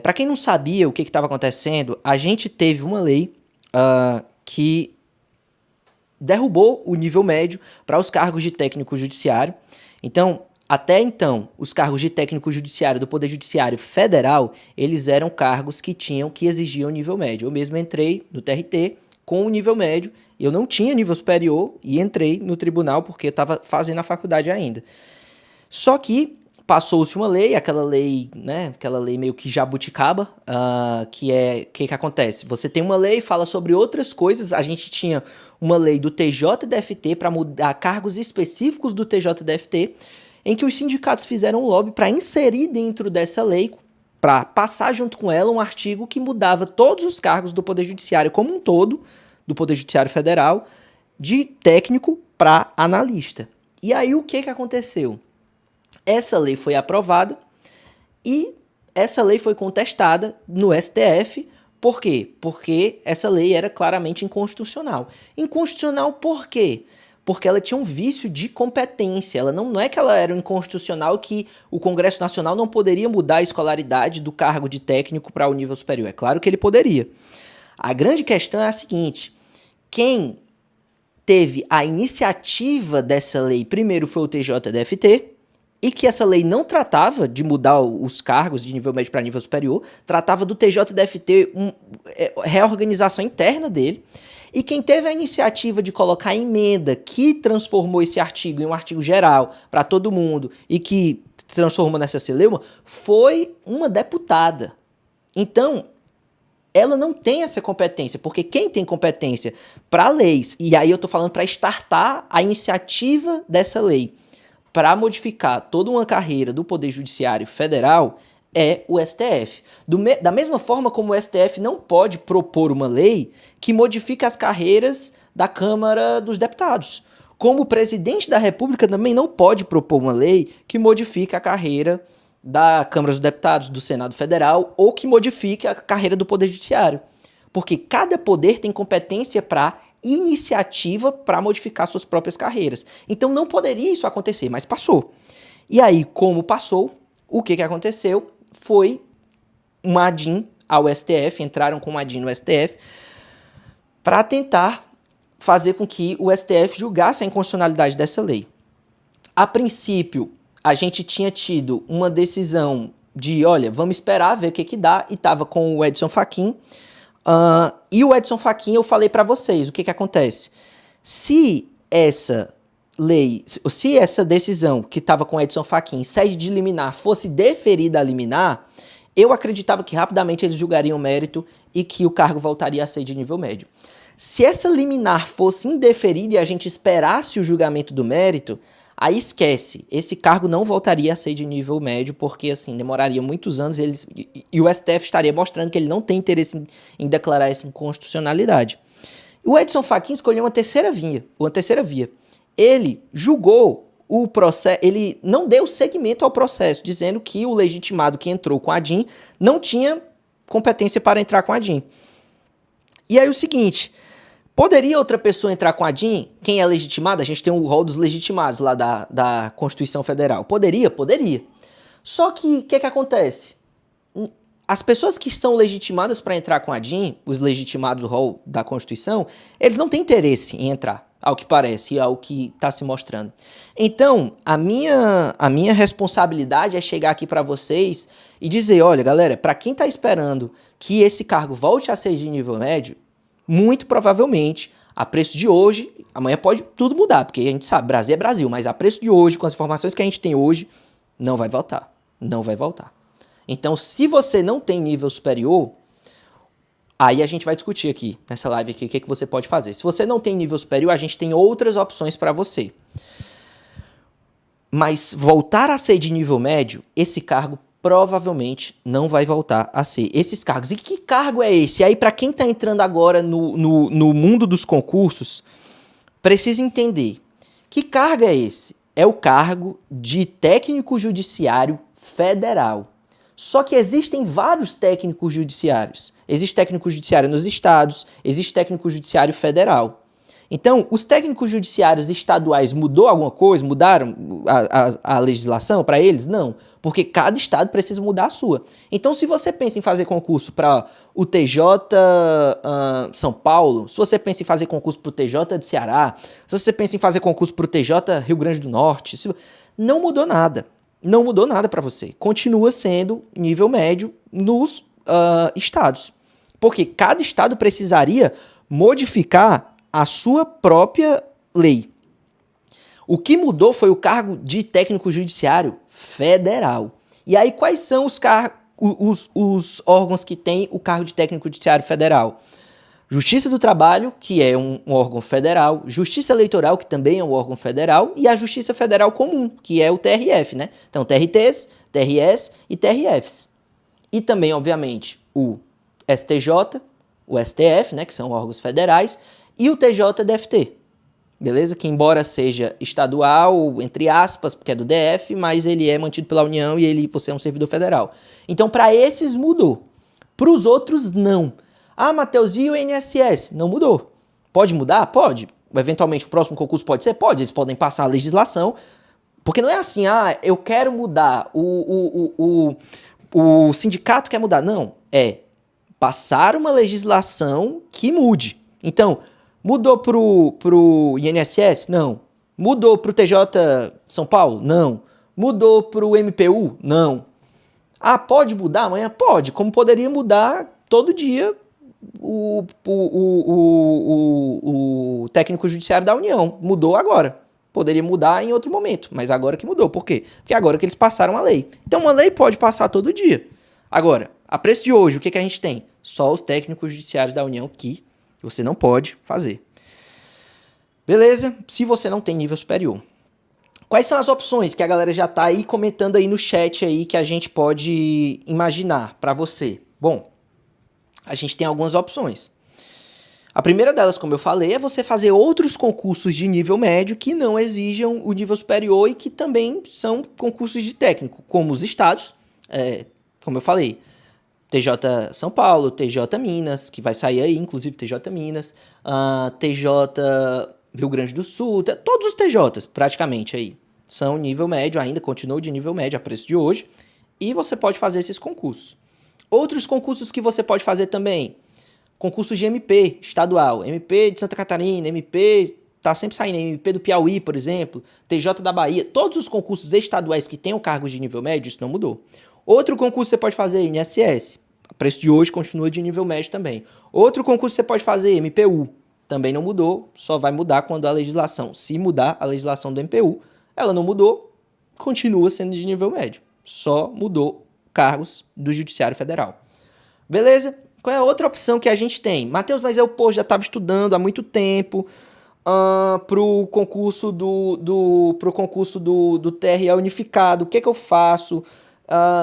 Para quem não sabia o que estava acontecendo, a gente teve uma lei que derrubou o nível médio para os cargos de técnico judiciário. Então, até então, os cargos de técnico judiciário do Poder Judiciário Federal, eles eram cargos que exigiam nível médio. Eu mesmo entrei no TRT com o nível médio, eu não tinha nível superior e entrei no tribunal porque eu estava fazendo a faculdade ainda. Só que passou-se uma lei, aquela lei, né, aquela lei meio que jabuticaba, o que acontece? Você tem uma lei, fala sobre outras coisas, a gente tinha uma lei do TJDFT para mudar cargos específicos do TJDFT, em que os sindicatos fizeram um lobby para inserir dentro dessa lei, para passar junto com ela um artigo que mudava todos os cargos do Poder Judiciário como um todo, do Poder Judiciário Federal, de técnico para analista. E aí o que aconteceu? Essa lei foi aprovada e essa lei foi contestada no STF. Por quê? Porque essa lei era claramente inconstitucional. Inconstitucional por quê? Porque ela tinha um vício de competência. Ela não é que ela era inconstitucional, que o Congresso Nacional não poderia mudar a escolaridade do cargo de técnico para o nível superior. É claro que ele poderia. A grande questão é a seguinte: quem teve a iniciativa dessa lei primeiro foi o TJDFT, e que essa lei não tratava de mudar os cargos de nível médio para nível superior, tratava do TJDFT, reorganização interna dele. E quem teve a iniciativa de colocar a emenda que transformou esse artigo em um artigo geral para todo mundo e que se transformou nessa celeuma foi uma deputada. Então, ela não tem essa competência, porque quem tem competência para leis, e aí eu estou falando para startar a iniciativa dessa lei, para modificar toda uma carreira do Poder Judiciário Federal, é o STF. Da mesma forma como o STF não pode propor uma lei que modifique as carreiras da Câmara dos Deputados. Como o presidente da República também não pode propor uma lei que modifique a carreira da Câmara dos Deputados, do Senado Federal, ou que modifique a carreira do Poder Judiciário. Porque cada poder tem competência para iniciativa para modificar suas próprias carreiras. Então não poderia isso acontecer, mas passou. E aí, como passou, o que aconteceu foi um ADIM ao STF, entraram com um ADIM no STF para tentar fazer com que o STF julgasse a inconstitucionalidade dessa lei. A princípio, a gente tinha tido uma decisão de, olha, vamos esperar, ver o que dá, e estava com o Edson Fachin. E o Edson Fachin, eu falei para vocês, o que acontece? Se essa lei, se essa decisão que estava com o Edson Fachin, sede de liminar, fosse deferida a liminar, eu acreditava que rapidamente eles julgariam o mérito e que o cargo voltaria a ser de nível médio. Se essa liminar fosse indeferida e a gente esperasse o julgamento do mérito, aí esquece, esse cargo não voltaria a ser de nível médio, porque assim, demoraria muitos anos e o STF estaria mostrando que ele não tem interesse em declarar essa inconstitucionalidade. O Edson Fachin escolheu uma terceira via. Ele julgou o processo, ele não deu seguimento ao processo, dizendo que o legitimado que entrou com a ADIM não tinha competência para entrar com a ADIM. E aí o seguinte: poderia outra pessoa entrar com a ADIM? Quem é legitimado? A gente tem o rol dos legitimados lá da Constituição Federal. Poderia? Poderia. Só que o que acontece? As pessoas que são legitimadas para entrar com a ADIM, os legitimados do rol da Constituição, eles não têm interesse em entrar, ao que parece, e ao que está se mostrando. Então, a minha responsabilidade é chegar aqui para vocês e dizer, olha, galera, para quem está esperando que esse cargo volte a ser de nível médio, muito provavelmente, a preço de hoje, amanhã pode tudo mudar, porque a gente sabe, Brasil é Brasil, mas a preço de hoje, com as informações que a gente tem hoje, não vai voltar. Não vai voltar. Então, se você não tem nível superior, aí a gente vai discutir aqui, nessa live aqui, o que você pode fazer. Se você não tem nível superior, a gente tem outras opções para você. Mas voltar a ser de nível médio, esse cargo provavelmente não vai voltar a ser. Esses cargos. E que cargo é esse? Aí, para quem está entrando agora no mundo dos concursos, precisa entender. Que cargo é esse? É o cargo de técnico judiciário federal. Só que existem vários técnicos judiciários. Existe técnico judiciário nos estados, existe técnico judiciário federal. Então, os técnicos judiciários estaduais mudou alguma coisa? Mudaram a legislação para eles? Não, porque cada estado precisa mudar a sua. Então, se você pensa em fazer concurso para o TJ São Paulo, se você pensa em fazer concurso para o TJ de Ceará, se você pensa em fazer concurso para o TJ Rio Grande do Norte, não mudou nada. Não mudou nada para você. Continua sendo nível médio nos estados. Porque cada estado precisaria modificar a sua própria lei. O que mudou foi o cargo de técnico judiciário federal. E aí, quais são os órgãos que têm o cargo de técnico judiciário federal? Justiça do Trabalho, que é um órgão federal, Justiça Eleitoral, que também é um órgão federal, e a Justiça Federal Comum, que é o TRF, né? Então, TRTs, TRS e TRFs. E também, obviamente, o STJ, o STF, né, que são órgãos federais, e o TJDFT, beleza? Que embora seja estadual, entre aspas, porque é do DF, mas ele é mantido pela União e você é um servidor federal. Então, para esses mudou. Para os outros, não. Ah, Matheus, e o INSS? Não mudou. Pode mudar? Pode. Eventualmente, o próximo concurso pode ser? Pode. Eles podem passar a legislação. Porque não é assim, eu quero mudar, o sindicato quer mudar. Não. É passar uma legislação que mude. Então, mudou pro INSS? Não. Mudou pro TJ São Paulo? Não. Mudou pro MPU? Não. Ah, pode mudar amanhã? Pode. Como poderia mudar todo dia o técnico judiciário da União. Mudou agora. Poderia mudar em outro momento, mas agora que mudou. Por quê? Porque agora que eles passaram a lei. Então, uma lei pode passar todo dia. Agora, a preço de hoje, o que a gente tem? Só os técnicos judiciários da União que você não pode fazer. Beleza? Se você não tem nível superior. Quais são as opções que a galera já tá aí comentando aí no chat aí que a gente pode imaginar para você? Bom, a gente tem algumas opções. A primeira delas, como eu falei, é você fazer outros concursos de nível médio que não exijam o nível superior e que também são concursos de técnico, como os estados, como eu falei, TJ São Paulo, TJ Minas, que vai sair aí, inclusive TJ Minas, TJ Rio Grande do Sul, todos os TJs praticamente aí são nível médio, ainda continuam de nível médio a preço de hoje, e você pode fazer esses concursos. Outros concursos que você pode fazer também, concursos de MP estadual, MP de Santa Catarina, MP, tá sempre saindo, MP do Piauí, por exemplo, TJ da Bahia, todos os concursos estaduais que tenham cargos de nível médio, isso não mudou. Outro concurso que você pode fazer, INSS, o preço de hoje continua de nível médio também. Outro concurso que você pode fazer, MPU, também não mudou, só vai mudar quando a legislação, se mudar a legislação do MPU, ela não mudou, continua sendo de nível médio, só mudou cargos do Judiciário Federal. Beleza? Qual é a outra opção que a gente tem? Matheus, mas eu já estava estudando há muito tempo pro concurso do TRE unificado, o que eu faço?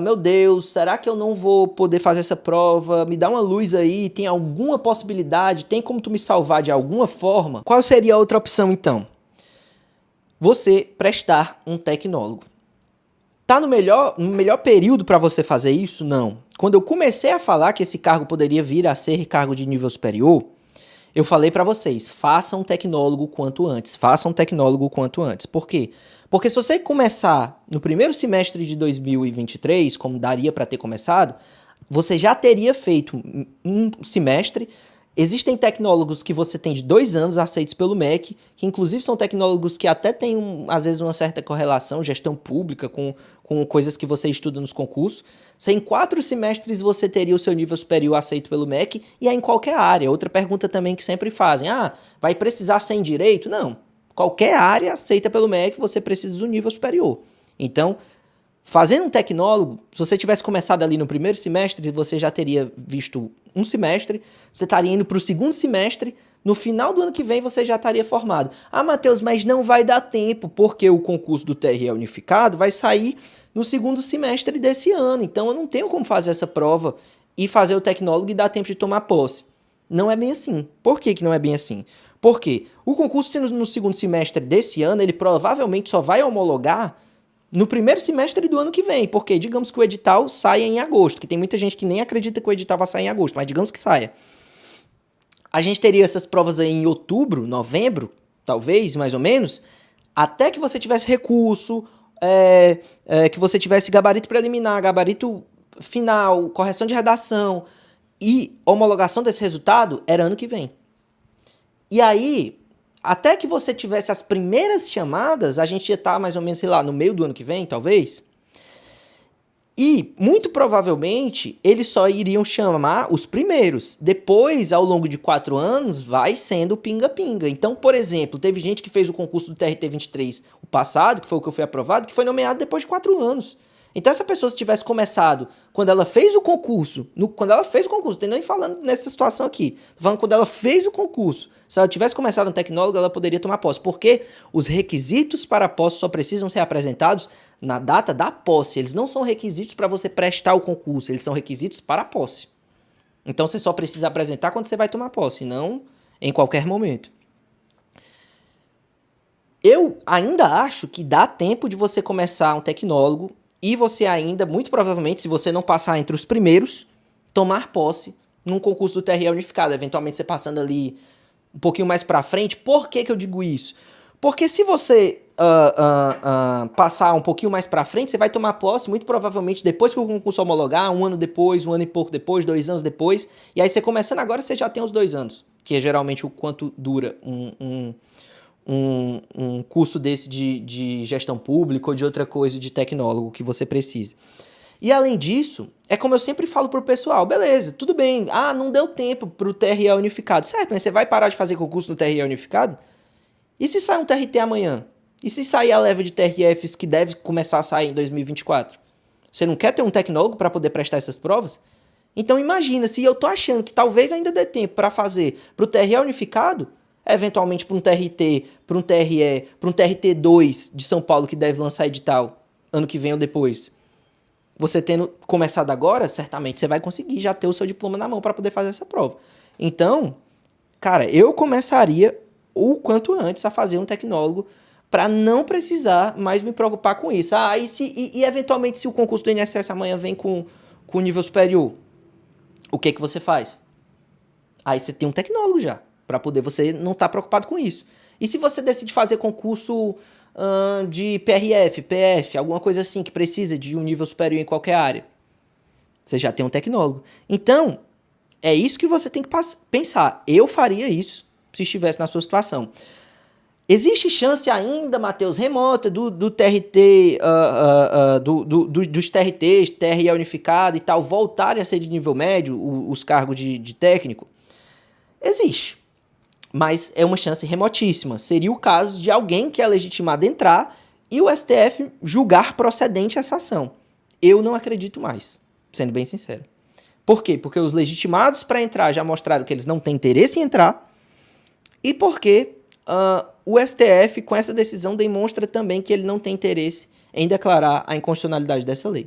Meu Deus, será que eu não vou poder fazer essa prova? Me dá uma luz aí, tem alguma possibilidade? Tem como tu me salvar de alguma forma? Qual seria a outra opção, então? Você prestar um tecnólogo. Tá no melhor período para você fazer isso? Não. Quando eu comecei a falar que esse cargo poderia vir a ser cargo de nível superior, eu falei para vocês, façam um tecnólogo quanto antes. Façam um tecnólogo quanto antes. Por quê? Porque se você começar no primeiro semestre de 2023, como daria para ter começado, você já teria feito um semestre. Existem tecnólogos que você tem de 2 anos aceitos pelo MEC, que inclusive são tecnólogos que até têm, às vezes, uma certa correlação, gestão pública, com coisas que você estuda nos concursos. Se em 4 semestres você teria o seu nível superior aceito pelo MEC, e é em qualquer área. Outra pergunta também que sempre fazem, vai precisar ser em direito? Não. Qualquer área aceita pelo MEC, você precisa do nível superior. Então, fazendo um tecnólogo, se você tivesse começado ali no primeiro semestre, você já teria visto um semestre, você estaria indo para o segundo semestre, no final do ano que vem você já estaria formado. Matheus, mas não vai dar tempo, porque o concurso do TRE unificado vai sair no segundo semestre desse ano, então eu não tenho como fazer essa prova e fazer o tecnólogo e dar tempo de tomar posse. Não é bem assim. Por que não é bem assim? Porque o concurso sendo no segundo semestre desse ano, ele provavelmente só vai homologar no primeiro semestre do ano que vem, porque digamos que o edital saia em agosto, que tem muita gente que nem acredita que o edital vai sair em agosto, mas digamos que saia. a gente teria essas provas aí em outubro, novembro, talvez, mais ou menos, até que você tivesse recurso, que você tivesse gabarito preliminar, gabarito final, correção de redação e homologação desse resultado, era ano que vem. E aí, até que você tivesse as primeiras chamadas, a gente ia estar mais ou menos, sei lá, no meio do ano que vem, talvez. E, muito provavelmente, eles só iriam chamar os primeiros. Depois, ao longo de 4 anos, vai sendo pinga-pinga. Então, por exemplo, teve gente que fez o concurso do TRT-23 o passado, que foi o que eu fui aprovado, que foi nomeado depois de 4 anos. Então, essa pessoa, se tivesse começado quando ela fez o concurso, não tem nem falando nessa situação aqui, tô falando quando ela fez o concurso, se ela tivesse começado no tecnólogo, ela poderia tomar posse, porque os requisitos para a posse só precisam ser apresentados na data da posse, eles não são requisitos para você prestar o concurso, eles são requisitos para a posse. Então, você só precisa apresentar quando você vai tomar posse, não em qualquer momento. Eu ainda acho que dá tempo de você começar um tecnólogo e você ainda, muito provavelmente, se você não passar entre os primeiros, tomar posse num concurso do TRE unificado. Eventualmente, você passando ali um pouquinho mais pra frente. Por que eu digo isso? Porque se você passar um pouquinho mais pra frente, você vai tomar posse, muito provavelmente, depois que o concurso homologar, 1 ano depois, 1 ano e pouco depois, 2 anos depois. E aí, você começando agora, você já tem os 2 anos, que é geralmente o quanto dura um curso desse de gestão pública ou de outra coisa de tecnólogo que você precisa. E além disso, é como eu sempre falo pro pessoal, beleza, tudo bem, não deu tempo pro TRE unificado, certo, mas você vai parar de fazer concurso no TRE unificado? E se sair um TRT amanhã? E se sair a leva de TRFs que deve começar a sair em 2024? Você não quer ter um tecnólogo para poder prestar essas provas? Então imagina, se eu tô achando que talvez ainda dê tempo para fazer pro TRE unificado, eventualmente para um TRT, para um TRE, para um TRT2 de São Paulo que deve lançar edital ano que vem ou depois. Você tendo começado agora, certamente você vai conseguir já ter o seu diploma na mão para poder fazer essa prova. Então, cara, eu começaria o quanto antes a fazer um tecnólogo para não precisar mais me preocupar com isso. E eventualmente se o concurso do INSS amanhã vem com nível superior, o que você faz? Aí você tem um tecnólogo já, para poder você não estar preocupado com isso. E se você decide fazer concurso de PRF, PF, alguma coisa assim, que precisa de um nível superior em qualquer área, você já tem um tecnólogo. Então, é isso que você tem que pensar. Eu faria isso se estivesse na sua situação. Existe chance ainda, Matheus, remota do TRT, dos TRTs, TRE unificado e tal, voltarem a ser de nível médio, os cargos de técnico? Existe. Mas é uma chance remotíssima. Seria o caso de alguém que é legitimado entrar e o STF julgar procedente essa ação. Eu não acredito mais, sendo bem sincero. Por quê? Porque os legitimados para entrar já mostraram que eles não têm interesse em entrar e porque o STF, com essa decisão, demonstra também que ele não tem interesse em declarar a inconstitucionalidade dessa lei.